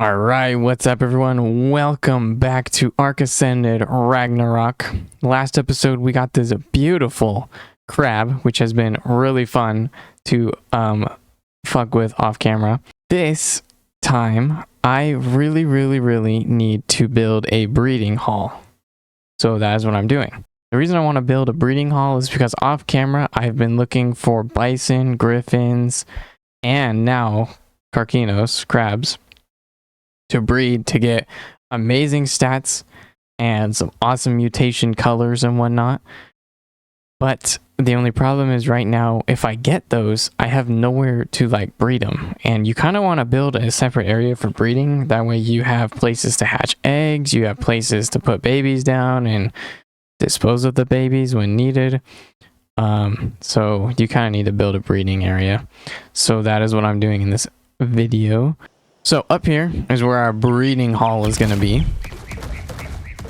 All right, what's up, everyone? Welcome back to Ark Ascended Ragnarok. Last episode, we got this beautiful crab, which has been really fun to fuck with off camera. This time, I really need to build a breeding hall. So that is what I'm doing. The reason I want to build a breeding hall is because off camera, I've been looking for bison, griffins, and now carcinos, crabs, to breed to get amazing stats and some awesome mutation colors and whatnot. But the only problem is right now, if I get those, I have nowhere to like breed them. And you kind of want to build a separate area for breeding. That way you have places to hatch eggs, you have places to put babies down and dispose of the babies when needed. So you kind of need to build a breeding area. So that is what I'm doing in this video. So up here is where our breeding hall is going to be.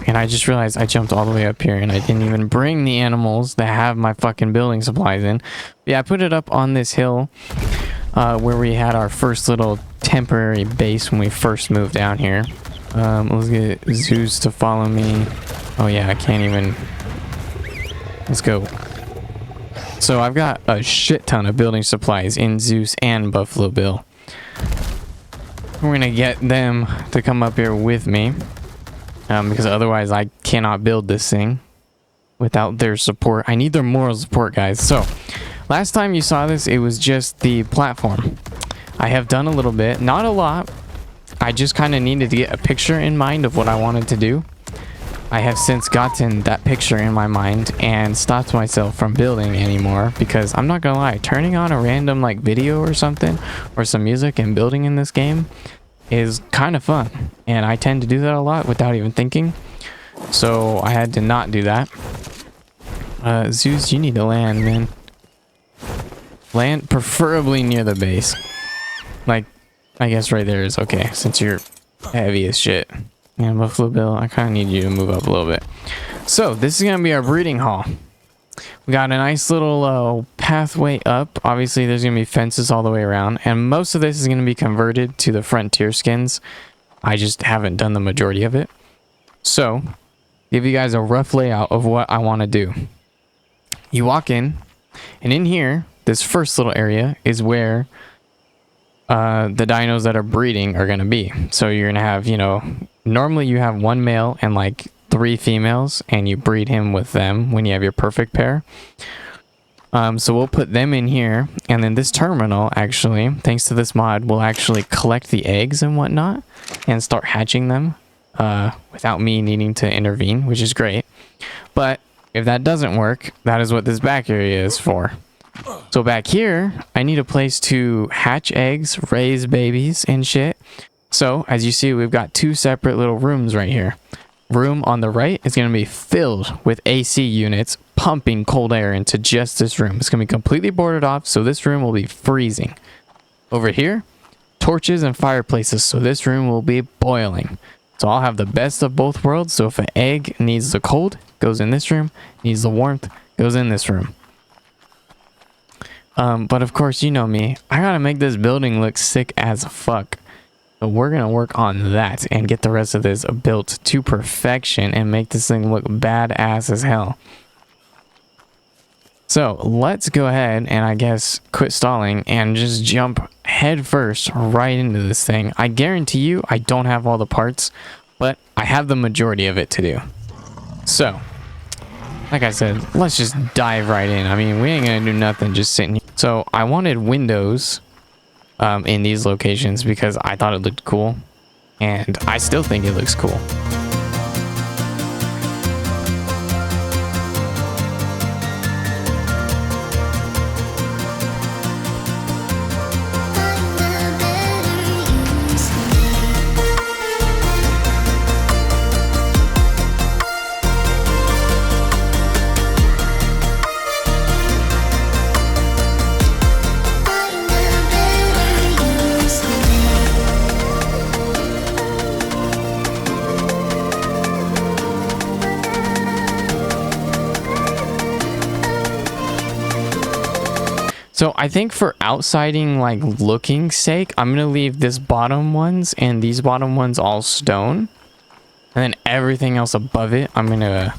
And I just realized I jumped all the way up here and I didn't even bring the animals that have my fucking building supplies in. Yeah, I put it up on this hill where we had our first little temporary base when we first moved down here. Let's get Zeus to follow me. Oh yeah, I can't even. Let's go. So I've got a shit ton of building supplies in Zeus and Buffalo Bill. We're gonna get them to come up here with me because otherwise I cannot build this thing without their support. I need their moral support, guys. So last time you saw this, it was just the platform. I have done a little bit, not a lot. I just kind of needed to get a picture in mind of what I wanted to do. I have since gotten that picture in my mind and stopped myself from building anymore because I'm not gonna lie, turning on a random like video or something or some music and building in this game is kind of fun, and I tend to do that a lot without even thinking, so I had to not do that. Zeus, you need to land, man. Land preferably near the base. Like, I guess right there is okay since you're heavy as shit. And Buffalo Bill, I kind of need you to move up a little bit. So this is going to be our breeding hall. We got a nice little pathway up. Obviously, there's going to be fences all the way around. And most of this is going to be converted to the frontier skins. I just haven't done the majority of it. So, give you guys a rough layout of what I want to do. You walk in, and in here, this first little area is where the dinos that are breeding are going to be. So you're going to have, you know, normally you have one male and like 3 females and you breed him with them when you have your perfect pair. So we'll put them in here, and then this terminal, actually, thanks to this mod, will actually collect the eggs and whatnot and start hatching them without me needing to intervene, which is great. But if that doesn't work, that is what this back area is for. So back here, I need a place to hatch eggs, raise babies, and shit. So, as you see, we've got 2 separate little rooms right here. Room on the right is going to be filled with AC units pumping cold air into just this room. It's going to be completely boarded off, so this room will be freezing. Over here, torches and fireplaces, so this room will be boiling. So I'll have the best of both worlds, so if an egg needs the cold, goes in this room, needs the warmth, goes in this room. But of course, you know me, I gotta make this building look sick as fuck. So we're gonna work on that and get the rest of this built to perfection and make this thing look badass as hell. So let's go ahead and I guess quit stalling and just jump head first right into this thing. I guarantee you I don't have all the parts, but I have the majority of it to do. So, like I said, let's just dive right in. I mean, we ain't gonna do nothing just sitting here. So I wanted windows in these locations because I thought it looked cool, and I still think it looks cool. So I think for outsiding, like, looking sake, I'm gonna leave this bottom ones and these bottom ones all stone, and then everything else above it I'm gonna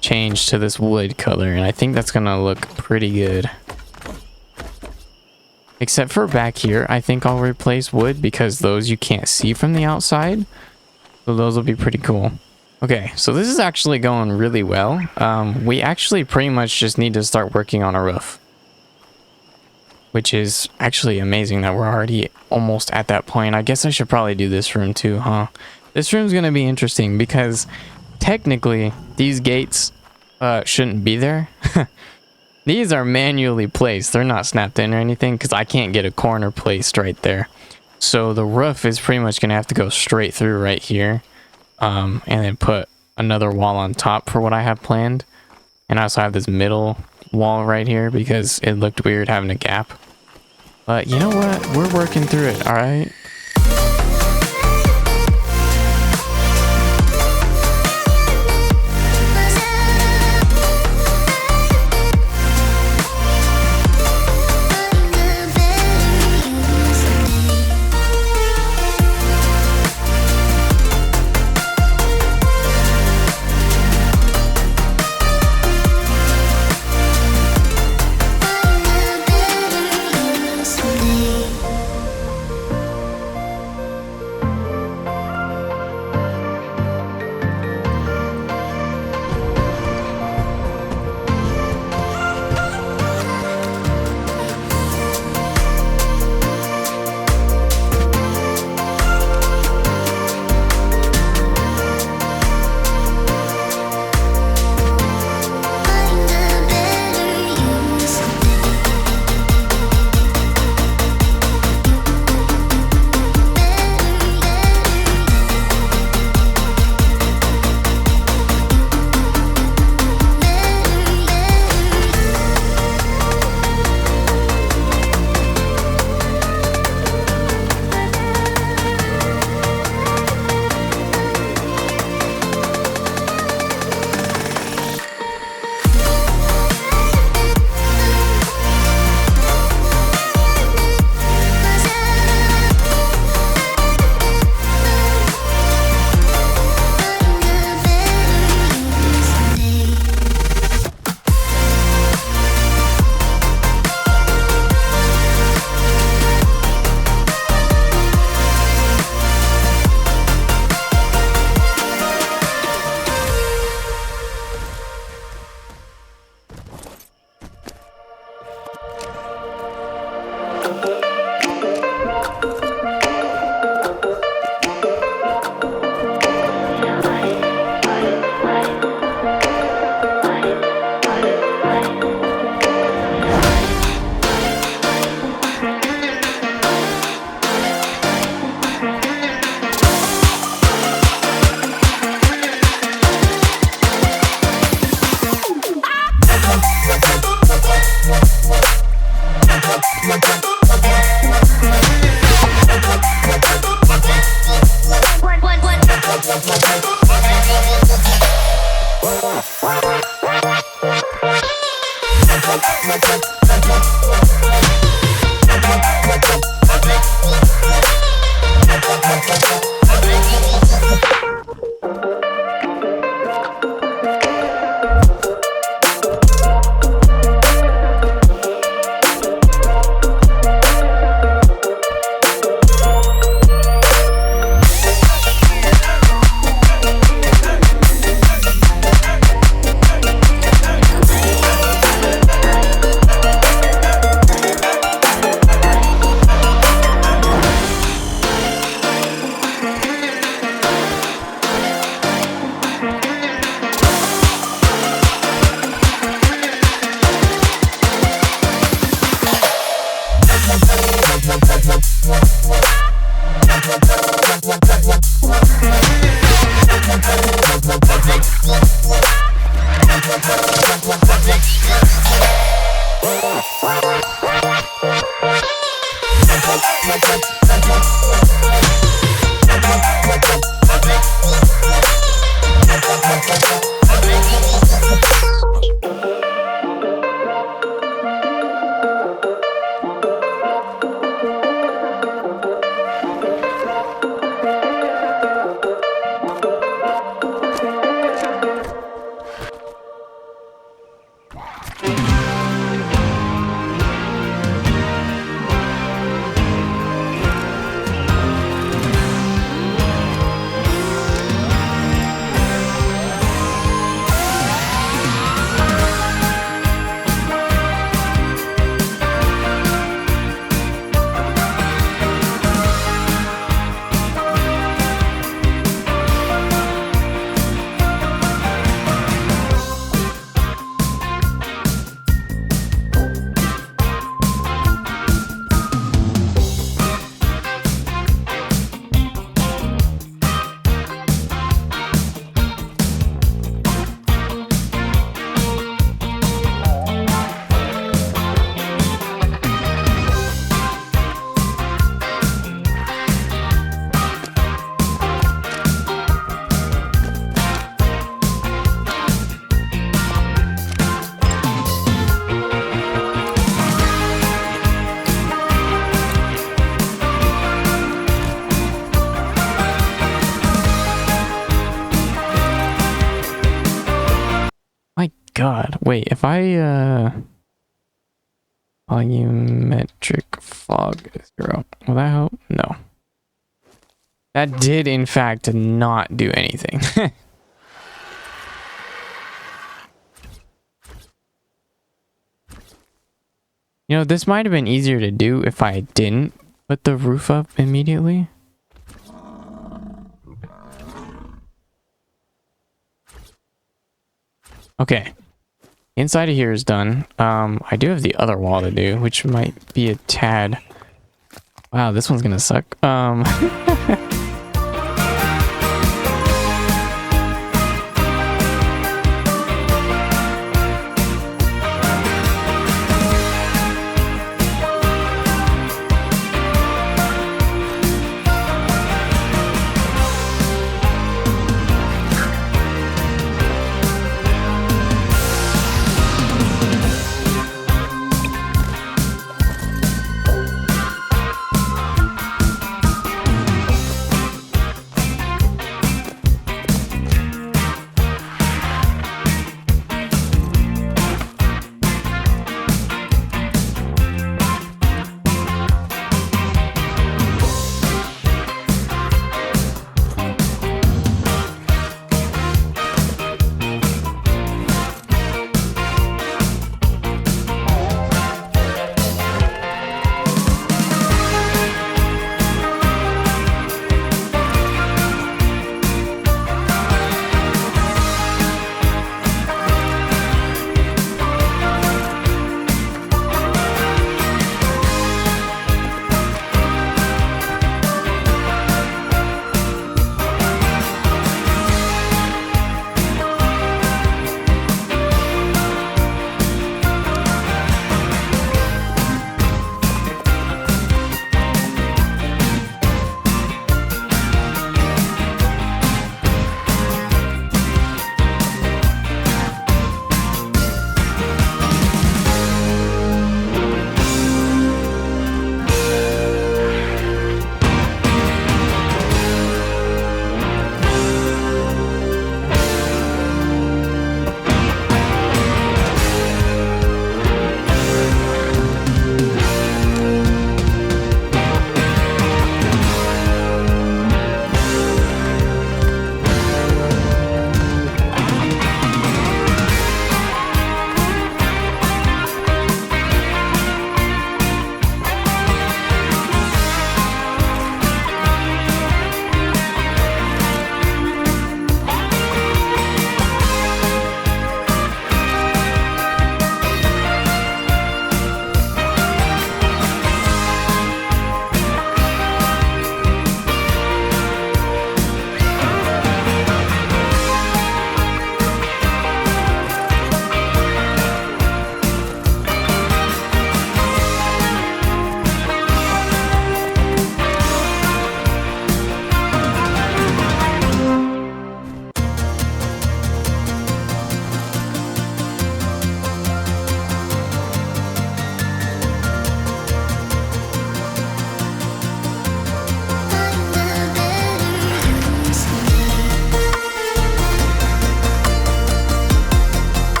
change to this wood color, and I think that's gonna look pretty good. Except for back here, I think I'll replace wood because those you can't see from the outside, so those will be pretty cool. Okay, so this is actually going really well. We actually pretty much just need to start working on a roof, which is actually amazing that we're already almost at that point. I guess I should probably do this room too, huh? This room's gonna be interesting because technically these gates shouldn't be there. These are manually placed. They're not snapped in or anything because I can't get a corner placed right there. So the roof is pretty much gonna have to go straight through right here, and then put another wall on top for what I have planned. And I also have this middle wall right here because it looked weird having a gap. But you know what? We're working through it, all right? Wait, if I volumetric fog 0, will that help? No. That did in fact not do anything. You know, this might have been easier to do if I didn't put the roof up immediately. Okay. Inside of here is done. I do have the other wall to do, which might be a tad... Wow, this one's gonna suck.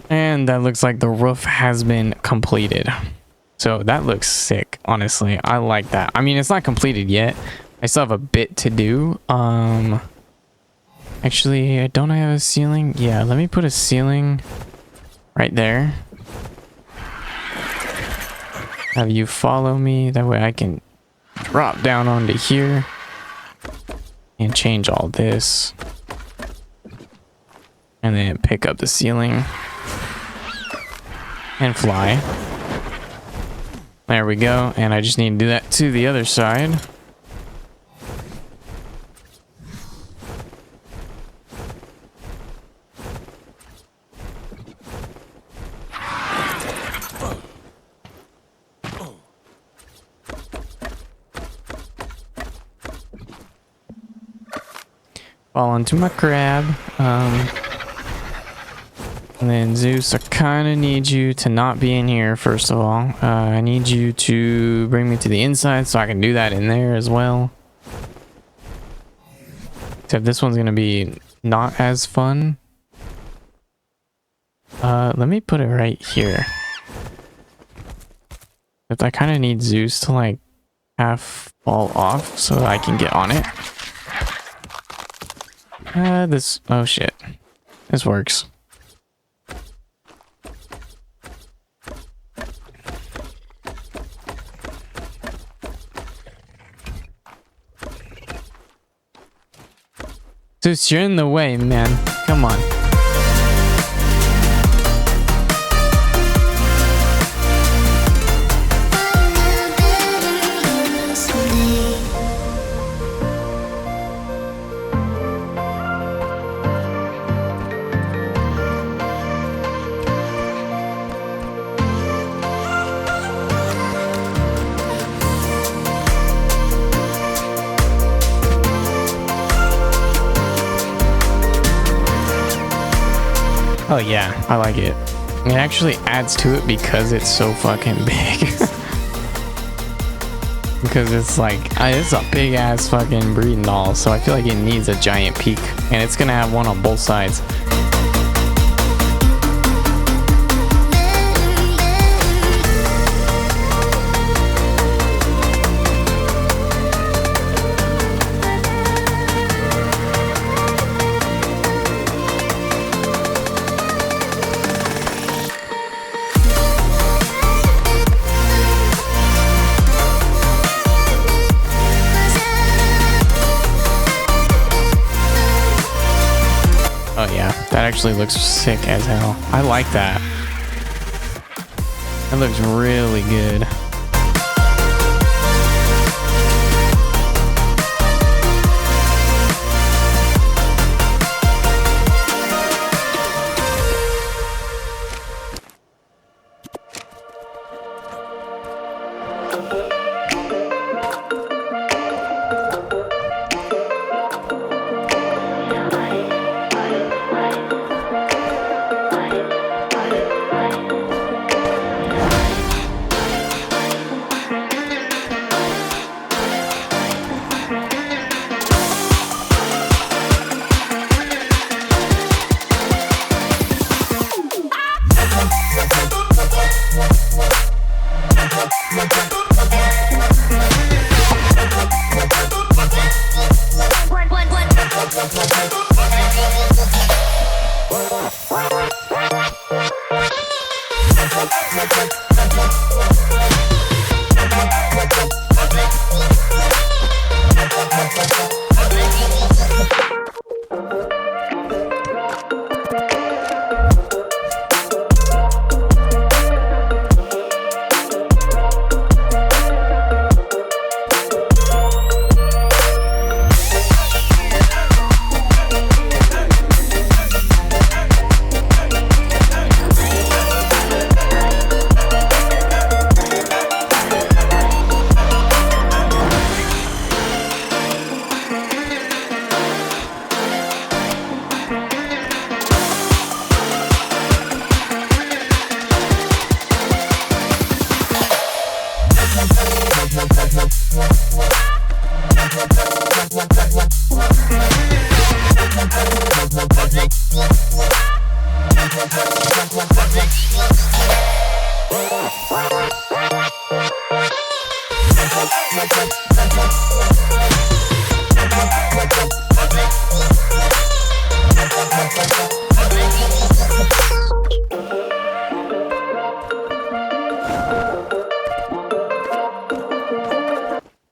And that looks like the roof has been completed. So that looks sick, honestly. I like that. I mean, it's not completed yet. I still have a bit to do. Actually, don't I have a ceiling? Yeah, let me put a ceiling right there. Have you follow me. That way I can drop down onto here and change all this. And then pick up the ceiling and fly. There we go. And I just need to do that to the other side. Fall onto my crab. And then Zeus, I kind of need you to not be in here, first of all. I need you to bring me to the inside so I can do that in there as well. Except this one's going to be not as fun. Let me put it right here. But I kind of need Zeus to like half fall off so that I can get on it. Oh shit. This works. Zeus, you're in the way, man. Come on. Oh yeah, I like it. It actually adds to it because it's so fucking big. Because it's like, it's a big ass fucking breeding doll, so I feel like it needs a giant peak. And it's gonna have one on both sides. That actually looks sick as hell. I like that. That looks really good.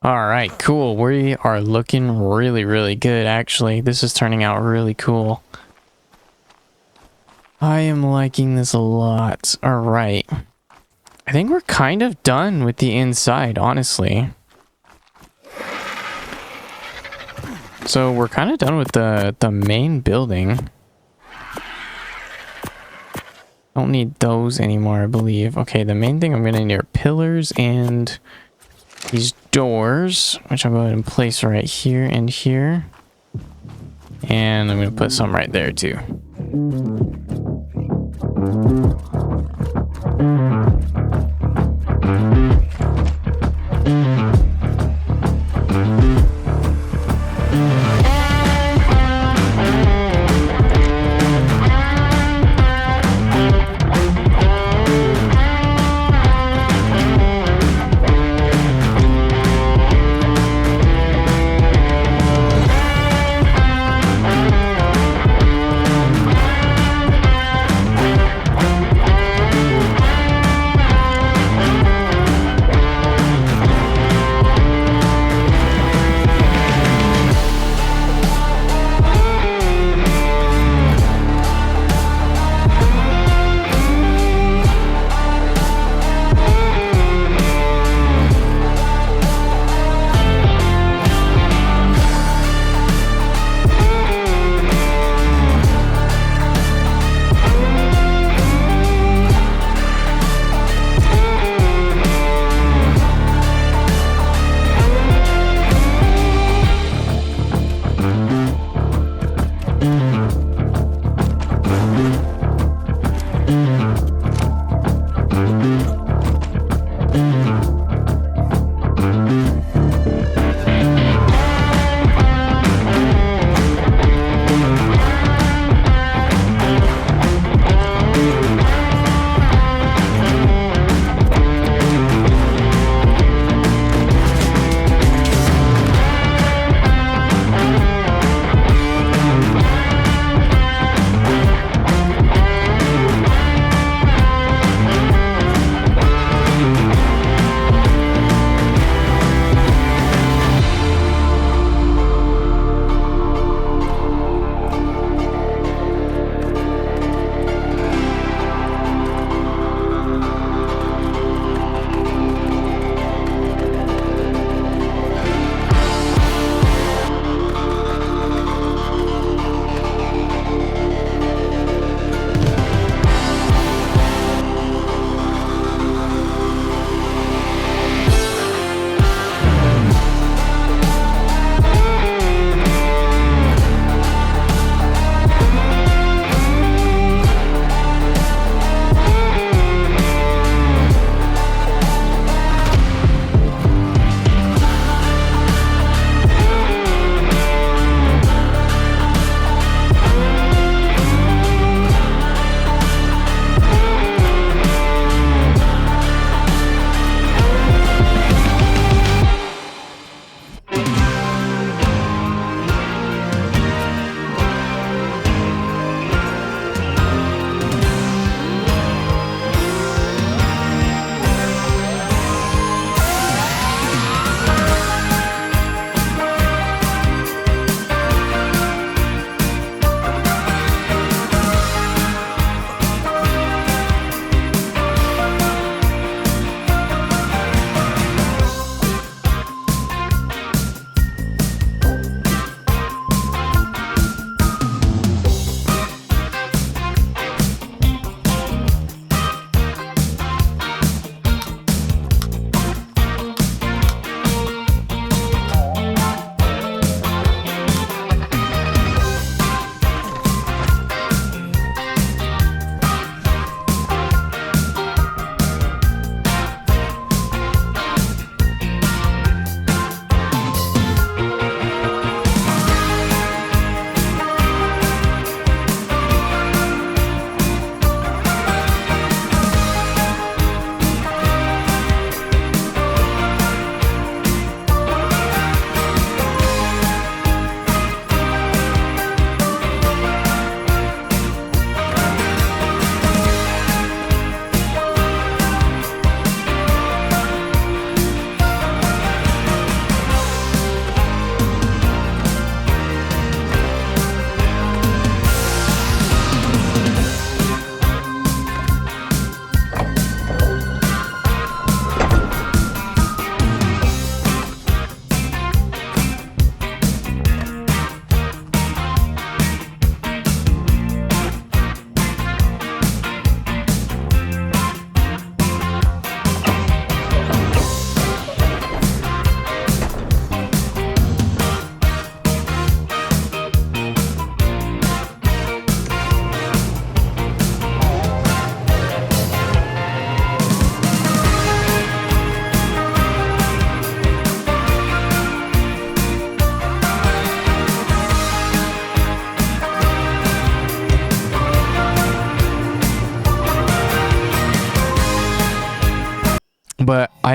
Alright, cool. We are looking really good, actually. This is turning out really cool. I am liking this a lot. Alright. I think we're kind of done with the inside, honestly. So we're kind of done with the main building. Don't need those anymore, I believe. Okay, the main thing I'm gonna need are pillars and these doors, which I'll go ahead and place right here and here. And I'm gonna put some right there too.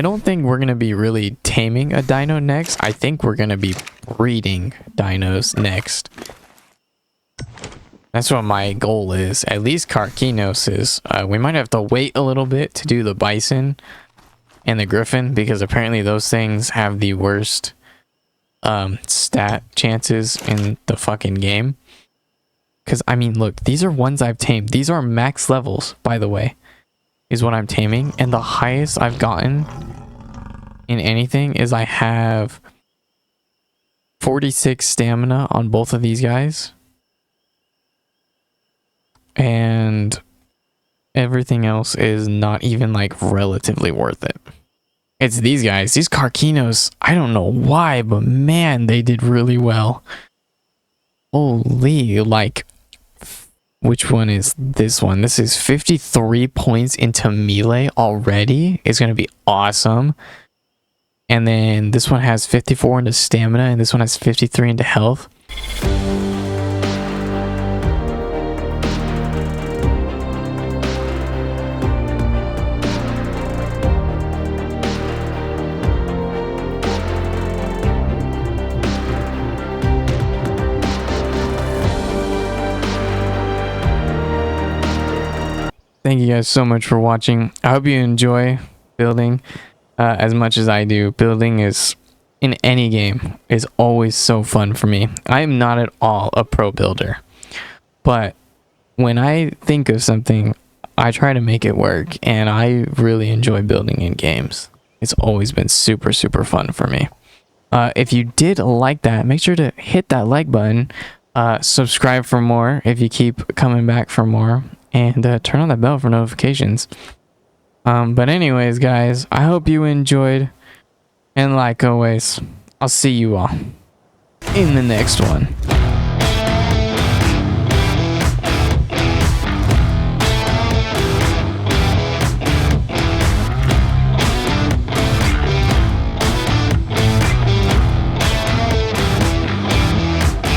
I don't think we're going to be really taming a dino next. I think we're going to be breeding dinos next. That's what my goal is. At least Karkinos is. We might have to wait a little bit to do the bison and the griffin, because apparently those things have the worst stat chances in the fucking game. Because, I mean, look, these are ones I've tamed. These are max levels, by the way, is what I'm taming. And the highest I've gotten in anything is I have 46 stamina on both of these guys. And everything else is not even, like, relatively worth it. It's these guys. These Karkinos, I don't know why, but man, they did really well. Holy, like, which one is this one? This is 53 points into melee already. It's going to be awesome. And then this one has 54 into stamina, and this one has 53 into health. Thank you guys so much for watching. I hope you enjoy building as much as I do. Building is, in any game, is always so fun for me. I am not at all a pro builder, but when I think of something, I try to make it work, and I really enjoy building in games. It's always been super, super fun for me. If you did like that, make sure to hit that like button. Subscribe for more if you keep coming back for more. And turn on that bell for notifications. But anyways, guys, I hope you enjoyed. And like always, I'll see you all in the next one.